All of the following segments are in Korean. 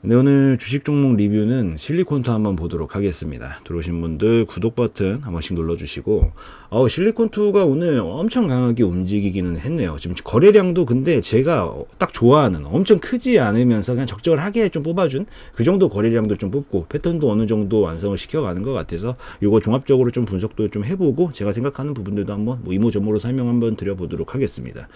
네, 오늘 주식 종목 리뷰는 실리콘투 한번 보도록 하겠습니다. 들어오신 분들 구독 버튼 한 번씩 눌러주시고, 실리콘투가 오늘 엄청 강하게 움직이기는 했네요. 지금 거래량도 근데 제가 딱 좋아하는 엄청 크지 않으면서 그냥 적절하게 좀 뽑아준 그 정도 거래량도 좀 뽑고 패턴도 어느 정도 완성을 시켜가는 것 같아서 이거 종합적으로 좀 분석도 좀 해보고 제가 생각하는 부분들도 한번 이모저모로 설명 한번 드려보도록 하겠습니다.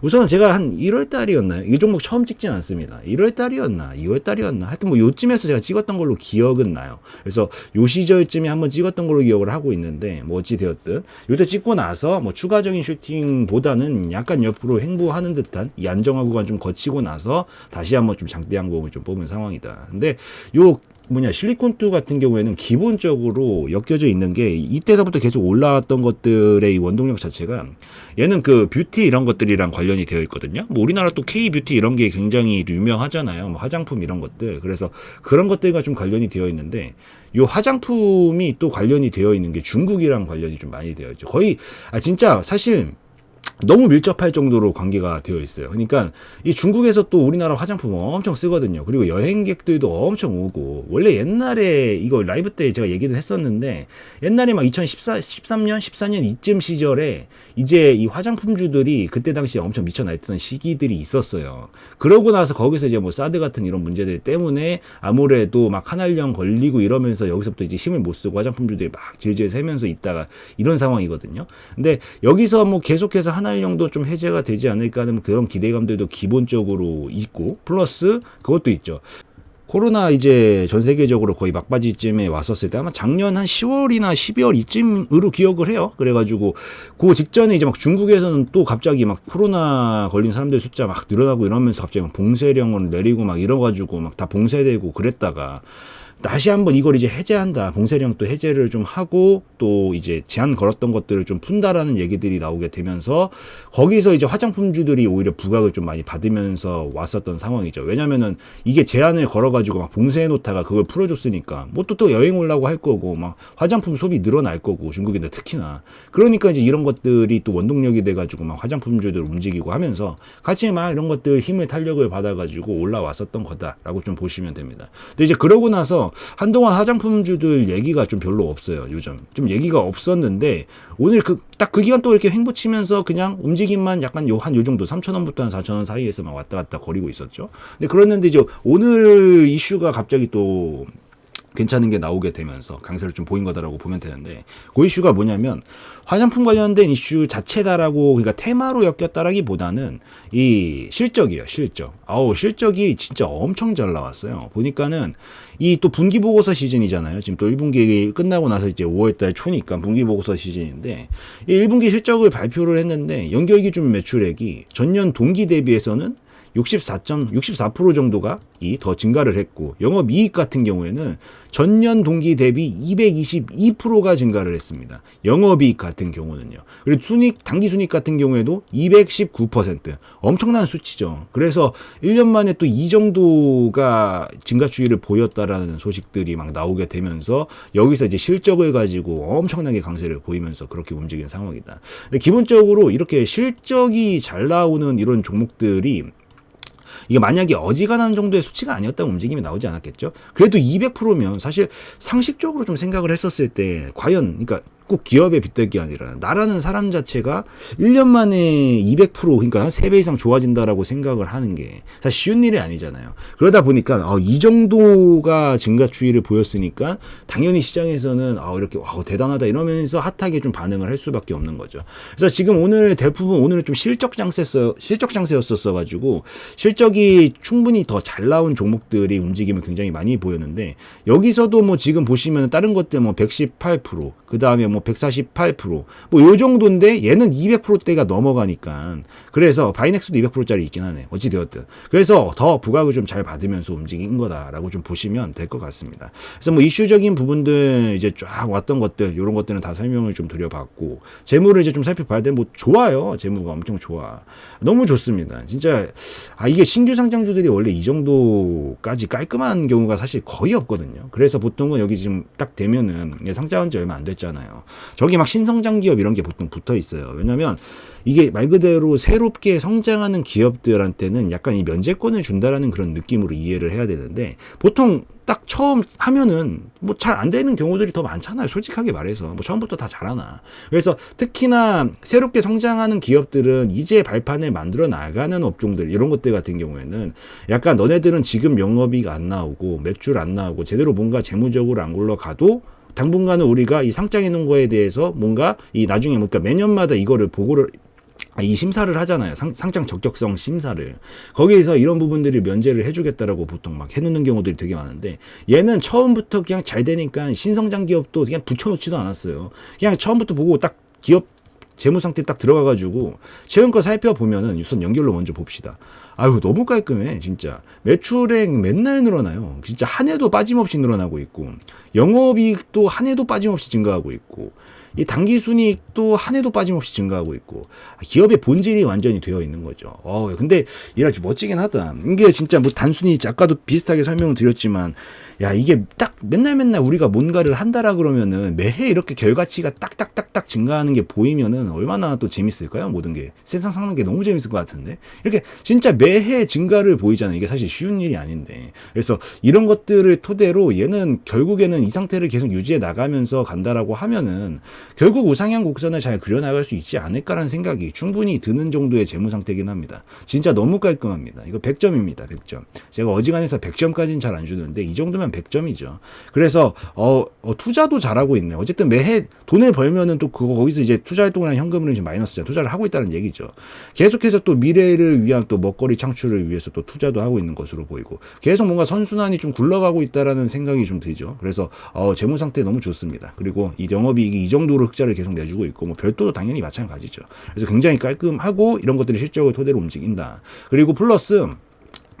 우선 제가 한 1월 달이었나요? 이 종목 처음 찍진 않습니다. 1월 달이었나? 2월 달이었나? 하여튼 요쯤에서 제가 찍었던 걸로 기억은 나요. 그래서 요 시절쯤에 한번 찍었던 걸로 기억을 하고 있는데 어찌 되었든 요때 찍고 나서 추가적인 슈팅보다는 약간 옆으로 횡보하는 듯한 이 안정화 구간 좀 거치고 나서 다시 한번 좀 장대 양봉을 좀 뽑은 상황이다. 근데 요 실리콘투 같은 경우에는 기본적으로 엮여져 있는 게 이때서부터 계속 올라왔던 것들의 이 원동력 자체가 얘는 그 뷰티 이런 것들이랑 관련이 되어 있거든요. 우리나라 또 K-뷰티 이런 게 굉장히 유명하잖아요. 화장품 이런 것들. 그래서 그런 것들과 좀 관련이 되어 있는데 요 화장품이 또 관련이 되어 있는 게 중국이랑 관련이 좀 많이 되어 있죠. 거의 진짜 사실 너무 밀접할 정도로 관계가 되어 있어요. 그러니까 이 중국에서 또 우리나라 화장품 엄청 쓰거든요. 그리고 여행객들도 엄청 오고 원래 옛날에 이거 라이브 때 제가 얘기를 했었는데 옛날에 막 2013년 14년 이쯤 시절에 이제 이 화장품주들이 그때 당시에 엄청 미쳐 날뛰던 시기들이 있었어요. 그러고 나서 거기서 이제 사드 같은 이런 문제들 때문에 아무래도 막 한알령 걸리고 이러면서 여기서부터 이제 힘을 못 쓰고 화장품주들이 막 질질 새면서 있다가 이런 상황이거든요. 근데 여기서 계속해서 한알령도 좀 해제가 되지 않을까 하는 그런 기대감들도 기본적으로 있고 플러스 그것도 있죠. 코로나 이제 전 세계적으로 거의 막바지쯤에 왔었을 때 아마 작년 한 10월이나 12월 이쯤으로 기억을 해요. 그래가지고 그 직전에 이제 중국에서는 또 갑자기 코로나 걸린 사람들 숫자 늘어나고 이러면서 갑자기 봉쇄령을 내리고 이래가지고 다 봉쇄되고 그랬다가 다시 한번 이걸 이제 해제한다. 봉쇄령 또 해제를 좀 하고 또 이제 제한 걸었던 것들을 좀 푼다라는 얘기들이 나오게 되면서 거기서 이제 화장품주들이 오히려 부각을 좀 많이 받으면서 왔었던 상황이죠. 왜냐면은 이게 제한을 걸어가지고 봉쇄해 놓다가 그걸 풀어줬으니까 또 여행 오려고 할 거고 화장품 소비 늘어날 거고 중국인들 특히나 그러니까 이제 이런 것들이 또 원동력이 돼가지고 화장품주들 움직이고 하면서 같이 이런 것들 힘을 탄력을 받아가지고 올라왔었던 거다라고 좀 보시면 됩니다. 근데 이제 그러고 나서 한동안 화장품주들 얘기가 좀 별로 없어요. 요즘 좀 얘기가 없었는데 오늘 딱 그 기간 또 이렇게 횡보치면서 그냥 움직임만 약간 요 정도 3,000원부터 한 4,000원 사이에서만 왔다 갔다 거리고 있었죠. 근데 그랬는데 이제 오늘 이슈가 갑자기 또 괜찮은 게 나오게 되면서 강세를 좀 보인 거다라고 보면 되는데 그 이슈가 뭐냐면 화장품 관련된 이슈 자체다라고 그러니까 테마로 엮였다라기보다는 이 실적이에요. 실적이 진짜 엄청 잘 나왔어요. 보니까는 이 또 분기 보고서 시즌이잖아요. 지금 또 1분기 끝나고 나서 이제 5월달 초니까 분기 보고서 시즌인데 이 1분기 실적을 발표를 했는데 연결기준 매출액이 전년 동기 대비해서는 64% 정도가 더 증가를 했고 영업이익 같은 경우에는 전년 동기 대비 222%가 증가를 했습니다. 영업이익 같은 경우는요. 그리고 당기순이익 같은 경우에도 219% 엄청난 수치죠. 그래서 1년 만에 또 이 정도가 증가 추이를 보였다라는 소식들이 나오게 되면서 여기서 이제 실적을 가지고 엄청나게 강세를 보이면서 그렇게 움직이는 상황이다. 근데 기본적으로 이렇게 실적이 잘 나오는 이런 종목들이 이게 만약에 어지간한 정도의 수치가 아니었다면 움직임이 나오지 않았겠죠. 그래도 200%면 사실 상식적으로 좀 생각을 했었을 때 과연 그러니까 꼭 기업에 빗댈 게 아니라 나라는 사람 자체가 1년 만에 200% 그러니까 한 3배 이상 좋아진다라고 생각을 하는 게 사실 쉬운 일이 아니잖아요. 그러다 보니까 이 정도가 증가 추이를 보였으니까 당연히 시장에서는 이렇게 대단하다 이러면서 핫하게 좀 반응을 할 수밖에 없는 거죠. 그래서 지금 오늘 대부분 오늘은 좀 실적 장세였었어 가지고 실적이 충분히 더 잘 나온 종목들이 움직임을 굉장히 많이 보였는데 여기서도 지금 보시면 다른 것들 118% 그다음에 148% 요 정도인데 얘는 200%대가 넘어가니까 그래서 바이넥스도 200%짜리 있긴 하네. 어찌 되었든 그래서 더 부각을 좀 잘 받으면서 움직인 거다라고 좀 보시면 될 것 같습니다. 그래서 이슈적인 부분들 이제 쫙 왔던 것들 이런 것들은 다 설명을 좀 드려봤고 재무를 이제 좀 살펴봐야 돼. 좋아요. 재무가 엄청 좋아. 너무 좋습니다. 진짜 이게 신규 상장주들이 원래 이 정도까지 깔끔한 경우가 사실 거의 없거든요. 그래서 보통은 여기 지금 딱 되면은 상장한 지 얼마 안 됐잖아요. 저기 막 신성장 기업 이런 게 보통 붙어 있어요. 왜냐면 이게 말 그대로 새롭게 성장하는 기업들한테는 약간 이 면제권을 준다라는 그런 느낌으로 이해를 해야 되는데, 보통 딱 처음 하면은 뭐 잘 안 되는 경우들이 더 많잖아요. 솔직하게 말해서 뭐 처음부터 다 잘하나. 그래서 특히나 새롭게 성장하는 기업들은 이제 발판을 만들어 나가는 업종들, 이런 것들 같은 경우에는 약간 너네들은 지금 영업이익 안 나오고 매출 안 나오고 제대로 뭔가 재무적으로 안 굴러가도 당분간은 우리가 이 상장해 놓은 거에 대해서 뭔가 이 나중에 그러니까 매년마다 이거를 보고를 이 심사를 하잖아요. 상장 적격성 심사를. 거기에서 이런 부분들이 면제를 해주겠다라고 보통 막 해놓는 경우들이 되게 많은데, 얘는 처음부터 그냥 잘 되니까 신성장 기업도 그냥 붙여놓지도 않았어요. 그냥 처음부터 보고 딱 기업 재무 상태 딱 들어가가지고 최근거 살펴보면은 우선 연결로 먼저 봅시다. 아유, 너무 깔끔해 진짜. 매출액 맨날 늘어나요. 진짜 한 해도 빠짐없이 늘어나고 있고, 영업이익도 한 해도 빠짐없이 증가하고 있고, 이 당기순이익도 한 해도 빠짐없이 증가하고 있고, 기업의 본질이 완전히 되어 있는 거죠. 근데 이렇게 멋지긴 하다. 이게 진짜 뭐 단순히 아까도 비슷하게 설명을 드렸지만, 야, 이게 딱 맨날 우리가 뭔가를 한다라 그러면은 매해 이렇게 결과치가 딱딱딱딱 증가하는 게 보이면은 얼마나 또 재밌을까요? 모든 게 세상 사는 게 너무 재밌을 것 같은데, 이렇게 진짜 매해 증가를 보이잖아요. 이게 사실 쉬운 일이 아닌데. 그래서 이런 것들을 토대로 얘는 결국에는 이 상태를 계속 유지해 나가면서 간다라고 하면은 결국 우상향 곡선을 잘 그려나갈 수 있지 않을까라는 생각이 충분히 드는 정도의 재무 상태긴 합니다. 진짜 너무 깔끔합니다. 이거 100점입니다. 100점. 제가 어지간해서 100점까지는 잘 안 주는데 이 정도면 100점이죠. 그래서 투자도 잘하고 있네. 어쨌든 매해 돈을 벌면은 또 거기서 이제 투자 활동이랑 현금을 이제 마이너스잖아. 투자를 하고 있다는 얘기죠. 계속해서 또 미래를 위한 또 먹거리 창출을 위해서 또 투자도 하고 있는 것으로 보이고, 계속 뭔가 선순환이 좀 굴러가고 있다라는 생각이 좀 들죠. 그래서 재무 상태 너무 좋습니다. 그리고 이 영업이익이 이 정도로 흑자를 계속 내주고 있고, 뭐 별도도 당연히 마찬가지죠. 그래서 굉장히 깔끔하고 이런 것들이 실적을 토대로 움직인다. 그리고 플러스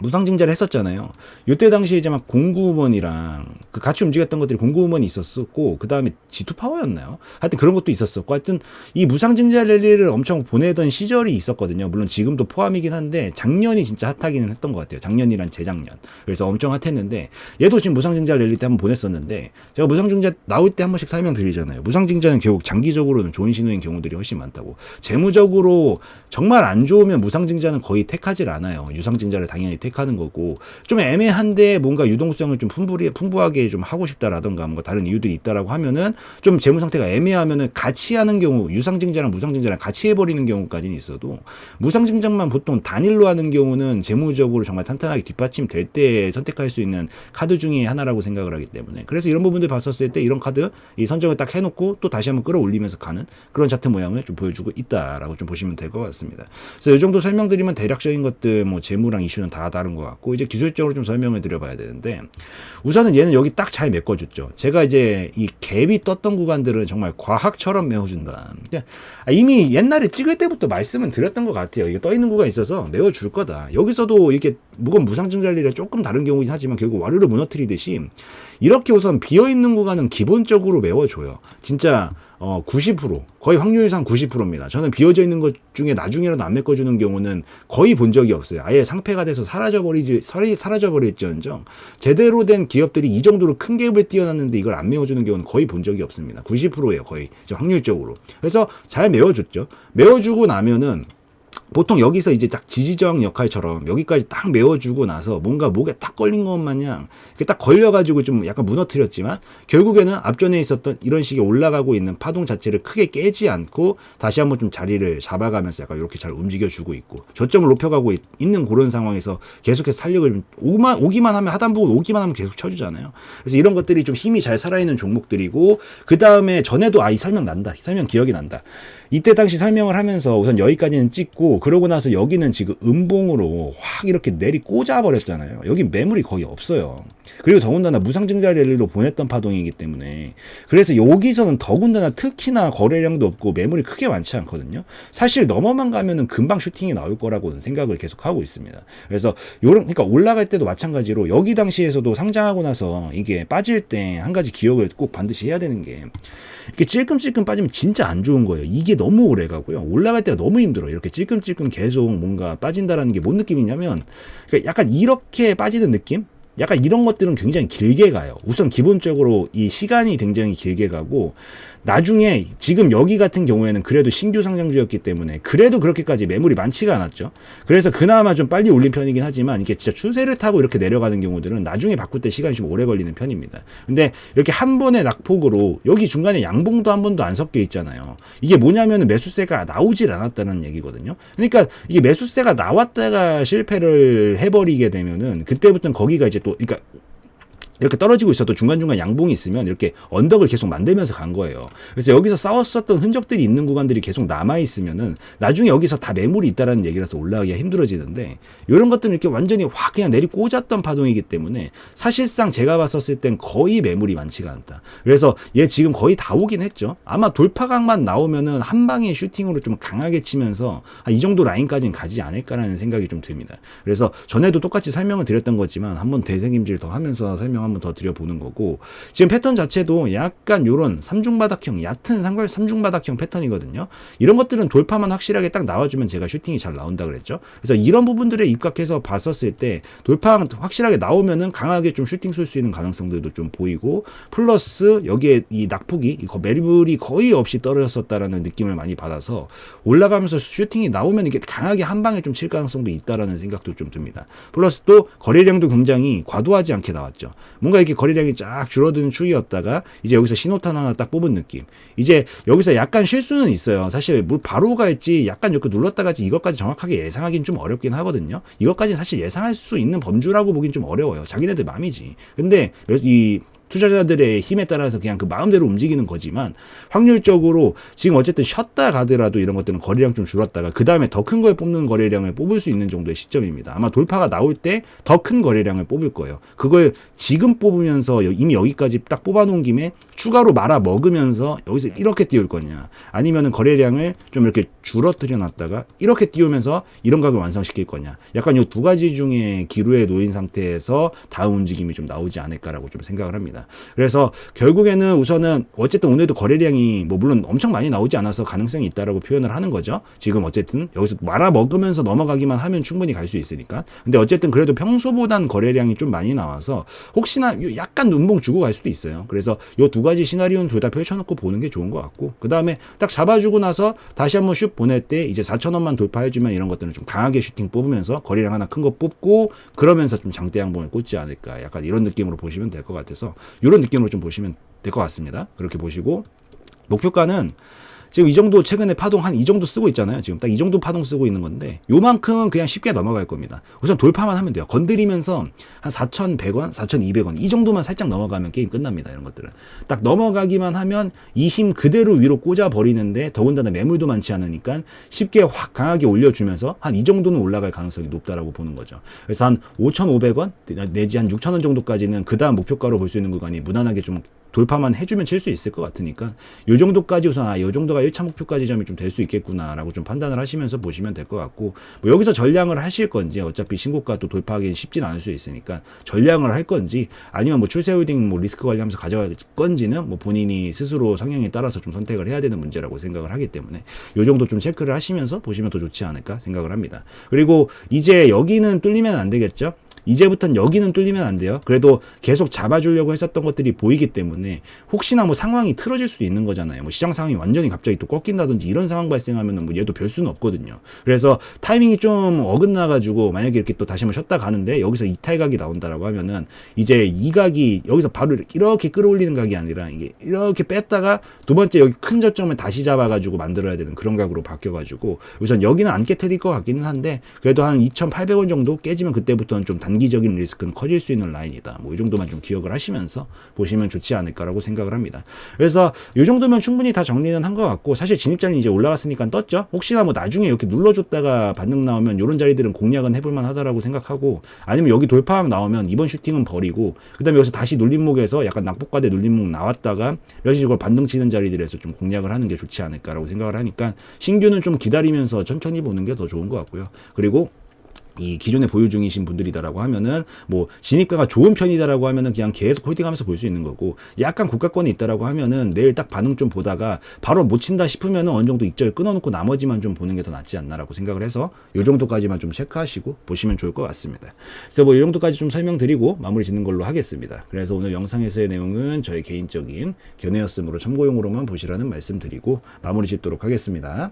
무상증자를 했었잖아요. 이때 당시에 이제 막 공구먼이랑 그 같이 움직였던 것들이 공구먼이 있었고, 그 다음에 G2파워였나요? 하여튼 그런 것도 있었었고, 하여튼 이 무상증자 랠리를 엄청 보내던 시절이 있었거든요. 물론 지금도 포함이긴 한데 작년이 진짜 핫하기는 했던 것 같아요. 작년이란 재작년. 그래서 엄청 핫했는데, 얘도 지금 무상증자 랠리 때 한번 보냈었는데, 제가 무상증자 나올 때 한 번씩 설명드리잖아요. 무상증자는 결국 장기적으로는 좋은 신호인 경우들이 훨씬 많다고. 재무적으로 정말 안 좋으면 무상증자는 거의 택하질 않아요. 유상증자를 당연히 택하는 거고, 좀 애매한데 뭔가 유동성을 좀 풍부하게 좀 하고 싶다라던가 뭔가 다른 이유들이 있다라고 하면은, 좀 재무 상태가 애매하면은 같이 하는 경우, 유상증자랑 무상증자랑 같이 해버리는 경우까지는 있어도, 무상증자만 보통 단일로 하는 경우는 재무적으로 정말 탄탄하게 뒷받침될 때 선택할 수 있는 카드 중에 하나라고 생각을 하기 때문에, 그래서 이런 부분들 봤었을 때 이런 카드 이 선정을 딱 해놓고 또 다시 한번 끌어올리면서 가는 그런 차트 모양을 좀 보여주고 있다라고 좀 보시면 될 것 같습니다. 그래서 이 정도 설명드리면 대략적인 것들, 뭐 재무랑 이슈는 다 다른 것 같고, 이제 기술적으로 좀 설명을 드려봐야 되는데, 우선은 얘는 여기 딱 잘 메꿔줬죠. 제가 이제 이 갭이 떴던 구간들은 정말 과학처럼 메워준다. 이미 옛날에 찍을 때부터 말씀은 드렸던 것 같아요. 이게 떠 있는 구간이 있어서 메워줄 거다. 여기서도 이렇게 무건 무상증자리랑 조금 다른 경우긴 하지만 결국 와르르 무너뜨리듯이 이렇게 우선 비어있는 구간은 기본적으로 메워줘요. 진짜 90% 거의 확률상 90%입니다. 저는 비어져 있는 것 중에 나중에라도 안 메꿔주는 경우는 거의 본 적이 없어요. 아예 상폐가 돼서 사라져버릴지언정 제대로 된 기업들이 이 정도로 큰 갭을 띄워놨는데 이걸 안 메워주는 경우는 거의 본 적이 없습니다. 90%예요. 거의 확률적으로. 그래서 잘 메워줬죠. 메워주고 나면은 보통 여기서 이제 딱 지지저항 역할처럼 여기까지 딱 메워주고 나서 뭔가 목에 딱 걸린 것 마냥 이렇게 딱 걸려가지고 좀 약간 무너뜨렸지만, 결국에는 앞전에 있었던 이런 식의 올라가고 있는 파동 자체를 크게 깨지 않고 다시 한번 좀 자리를 잡아가면서 약간 이렇게 잘 움직여주고 있고, 저점을 높여가고 있는 그런 상황에서 계속해서 탄력을 좀 오기만 하면, 하단 부분 오기만 하면 계속 쳐주잖아요. 그래서 이런 것들이 좀 힘이 잘 살아있는 종목들이고, 그 다음에 전에도 이 설명 기억이 난다. 이때 당시 설명을 하면서 우선 여기까지는 찍고, 그러고 나서 여기는 지금 음봉으로 확 이렇게 내리 꽂아버렸잖아요. 여기 매물이 거의 없어요. 그리고 더군다나 무상증자 랠리로 보냈던 파동이기 때문에, 그래서 여기서는 더군다나 특히나 거래량도 없고 매물이 크게 많지 않거든요. 사실 넘어만 가면은 금방 슈팅이 나올 거라고는 생각을 계속 하고 있습니다. 그래서 그러니까 올라갈 때도 마찬가지로 여기 당시에서도 상장하고 나서 이게 빠질 때 한 가지 기억을 꼭 반드시 해야 되는 게, 이렇게 찔끔찔끔 빠지면 진짜 안 좋은 거예요. 이게 너무 오래 가고요. 올라갈 때가 너무 힘들어요. 이렇게 찔끔찔끔 계속 뭔가 빠진다라는 게 뭔 느낌이냐면, 그러니까 약간 이렇게 빠지는 느낌? 약간 이런 것들은 굉장히 길게 가요. 우선 기본적으로 이 시간이 굉장히 길게 가고, 나중에 지금 여기 같은 경우에는 그래도 신규 상장주였기 때문에 그래도 그렇게까지 매물이 많지가 않았죠. 그래서 그나마 좀 빨리 올린 편이긴 하지만, 이게 진짜 추세를 타고 이렇게 내려가는 경우들은 나중에 바꿀 때 시간이 좀 오래 걸리는 편입니다. 근데 이렇게 한 번의 낙폭으로 여기 중간에 양봉도 한 번도 안 섞여 있잖아요. 이게 뭐냐면 매수세가 나오질 않았다는 얘기거든요. 그러니까 이게 매수세가 나왔다가 실패를 해버리게 되면은 그때부터는 거기가 이제 또, 그러니까 이렇게 떨어지고 있어도 중간중간 양봉이 있으면 이렇게 언덕을 계속 만들면서 간 거예요. 그래서 여기서 싸웠었던 흔적들이 있는 구간들이 계속 남아있으면은 나중에 여기서 다 매물이 있다라는 얘기라서 올라가기가 힘들어지는데, 이런 것들은 이렇게 완전히 확 그냥 내리 꽂았던 파동이기 때문에 사실상 제가 봤었을 땐 거의 매물이 많지가 않다. 그래서 얘 지금 거의 다 오긴 했죠. 아마 돌파각만 나오면은 한 방에 슈팅으로 좀 강하게 치면서 이 정도 라인까지는 가지 않을까라는 생각이 좀 듭니다. 그래서 전에도 똑같이 설명을 드렸던 거지만 한번 되새김질 더 하면서 설명 한번 더 드려보는 거고, 지금 패턴 자체도 약간 요런 삼중바닥형, 얕은 삼중바닥형 패턴이거든요. 이런 것들은 돌파만 확실하게 딱 나와주면 제가 슈팅이 잘 나온다 그랬죠. 그래서 이런 부분들에 입각해서 봤었을 때 돌파 확실하게 나오면은 강하게 좀 슈팅 쏠 수 있는 가능성들도 좀 보이고, 플러스 여기에 이 낙폭이 매물이 거의 없이 떨어졌었다라는 느낌을 많이 받아서 올라가면서 슈팅이 나오면 이게 강하게 한 방에 좀 칠 가능성도 있다라는 생각도 좀 듭니다. 플러스 또 거래량도 굉장히 과도하지 않게 나왔죠. 뭔가 이렇게 거래량이 쫙 줄어드는 추이였다가 이제 여기서 신호탄 하나 딱 뽑은 느낌. 이제 여기서 약간 쉴 수는 있어요. 사실 물 바로 갈지 약간 이렇게 눌렀다가지 이것까지 정확하게 예상하기는 좀 어렵긴 하거든요. 이것까지 사실 예상할 수 있는 범주라고 보긴 좀 어려워요. 자기네들 맘이지. 근데 이 투자자들의 힘에 따라서 그냥 그 마음대로 움직이는 거지만, 확률적으로 지금 어쨌든 쉬었다 가더라도 이런 것들은 거래량 좀 줄었다가 그 다음에 더 큰 걸 뽑는 거래량을 뽑을 수 있는 정도의 시점입니다. 아마 돌파가 나올 때 더 큰 거래량을 뽑을 거예요. 그걸 지금 뽑으면서 이미 여기까지 딱 뽑아놓은 김에 추가로 말아 먹으면서 여기서 이렇게 띄울 거냐, 아니면은 거래량을 좀 이렇게 줄어들여 놨다가 이렇게 띄우면서 이런 각을 완성시킬 거냐, 약간 이 두 가지 중에 기로에 놓인 상태에서 다음 움직임이 좀 나오지 않을까라고 좀 생각을 합니다. 그래서 결국에는 우선은 어쨌든 오늘도 거래량이 뭐 물론 엄청 많이 나오지 않아서 가능성이 있다라고 표현을 하는 거죠. 지금 어쨌든 여기서 말아 먹으면서 넘어가기만 하면 충분히 갈 수 있으니까. 근데 어쨌든 그래도 평소보단 거래량이 좀 많이 나와서 혹시나 약간 눈봉 주고 갈 수도 있어요. 그래서 이 두 가지 시나리오는 둘 다 펼쳐놓고 보는 게 좋은 것 같고, 그 다음에 딱 잡아주고 나서 다시 한번 슛 보낼 때 이제 4,000원만 돌파해주면 이런 것들은 좀 강하게 슈팅 뽑으면서 거래량 하나 큰 거 뽑고 그러면서 좀 장대 양봉을 꽂지 않을까, 약간 이런 느낌으로 보시면 될 것 같아서 이런 느낌으로 좀 보시면 될 것 같습니다. 그렇게 보시고, 목표가는 지금 이 정도 최근에 파동 한 이 정도 쓰고 있잖아요. 지금 딱 이 정도 파동 쓰고 있는 건데 요만큼은 그냥 쉽게 넘어갈 겁니다. 우선 돌파만 하면 돼요. 건드리면서 한 4,100원, 4,200원 이 정도만 살짝 넘어가면 게임 끝납니다. 이런 것들은 딱 넘어가기만 하면 이 힘 그대로 위로 꽂아 버리는데, 더군다나 매물도 많지 않으니까 쉽게 확 강하게 올려주면서 한 이 정도는 올라갈 가능성이 높다라고 보는 거죠. 그래서 한 5,500원 내지 한 6,000원 정도까지는 그 다음 목표가로 볼 수 있는 구간이 무난하게 좀 돌파만 해주면 칠 수 있을 것 같으니까 요 정도까지 우선 요 정도가 1차 목표가 지점이 좀 될 수 있겠구나라고 좀 판단을 하시면서 보시면 될 것 같고, 뭐 여기서 전량을 하실 건지, 어차피 신고가 또 돌파하기 쉽진 않을 수 있으니까 전량을 할 건지, 아니면 뭐 출세 홀딩 뭐 리스크 관리하면서 가져갈 건지는 뭐 본인이 스스로 성향에 따라서 좀 선택을 해야 되는 문제라고 생각을 하기 때문에 요 정도 좀 체크를 하시면서 보시면 더 좋지 않을까 생각을 합니다. 그리고 이제 여기는 뚫리면 안 되겠죠. 이제부터는 여기는 뚫리면 안 돼요. 그래도 계속 잡아주려고 했었던 것들이 보이기 때문에 혹시나 뭐 상황이 틀어질 수도 있는 거잖아요. 뭐 시장 상황이 완전히 갑자기 또 꺾인다든지 이런 상황 발생하면은 뭐 얘도 별 수는 없거든요. 그래서 타이밍이 좀 어긋나가지고 만약에 이렇게 또 다시 한번 쉬었다 가는데 여기서 이탈각이 나온다라고 하면은 이제 이 각이 여기서 바로 이렇게 끌어올리는 각이 아니라 이게 이렇게 뺐다가 두 번째 여기 큰 저점을 다시 잡아가지고 만들어야 되는 그런 각으로 바뀌어가지고 우선 여기는 안 깨트릴 것 같기는 한데, 그래도 한 2,800원 정도 깨지면 그때부터는 좀 단기적인 리스크는 커질 수 있는 라인이다. 뭐 이 정도만 좀 기억을 하시면서 보시면 좋지 않을까라고 생각을 합니다. 그래서 이 정도면 충분히 다 정리는 한 것 같고, 사실 진입자는 이제 올라갔으니까 떴죠. 혹시나 뭐 나중에 이렇게 눌러줬다가 반등 나오면 이런 자리들은 공략은 해볼만 하다라고 생각하고, 아니면 여기 돌파항 나오면 이번 슈팅은 버리고 그다음에 여기서 다시 눌림목에서 약간 낙폭과대 눌림목 나왔다가 이런 식으로 반등 치는 자리들에서 좀 공략을 하는 게 좋지 않을까라고 생각을 하니까 신규는 좀 기다리면서 천천히 보는 게 더 좋은 것 같고요. 그리고 이 기존에 보유 중이신 분들이다라고 하면은 뭐 진입가가 좋은 편이다라고 하면은 그냥 계속 홀딩하면서 볼 수 있는 거고, 약간 고가권이 있다라고 하면은 내일 딱 반응 좀 보다가 바로 못 친다 싶으면은 어느 정도 익절 끊어놓고 나머지만 좀 보는 게 더 낫지 않나라고 생각을 해서 요 정도까지만 좀 체크하시고 보시면 좋을 것 같습니다. 그래서 뭐 이 정도까지 좀 설명드리고 마무리 짓는 걸로 하겠습니다. 그래서 오늘 영상에서의 내용은 저희 개인적인 견해였으므로 참고용으로만 보시라는 말씀드리고 마무리 짓도록 하겠습니다.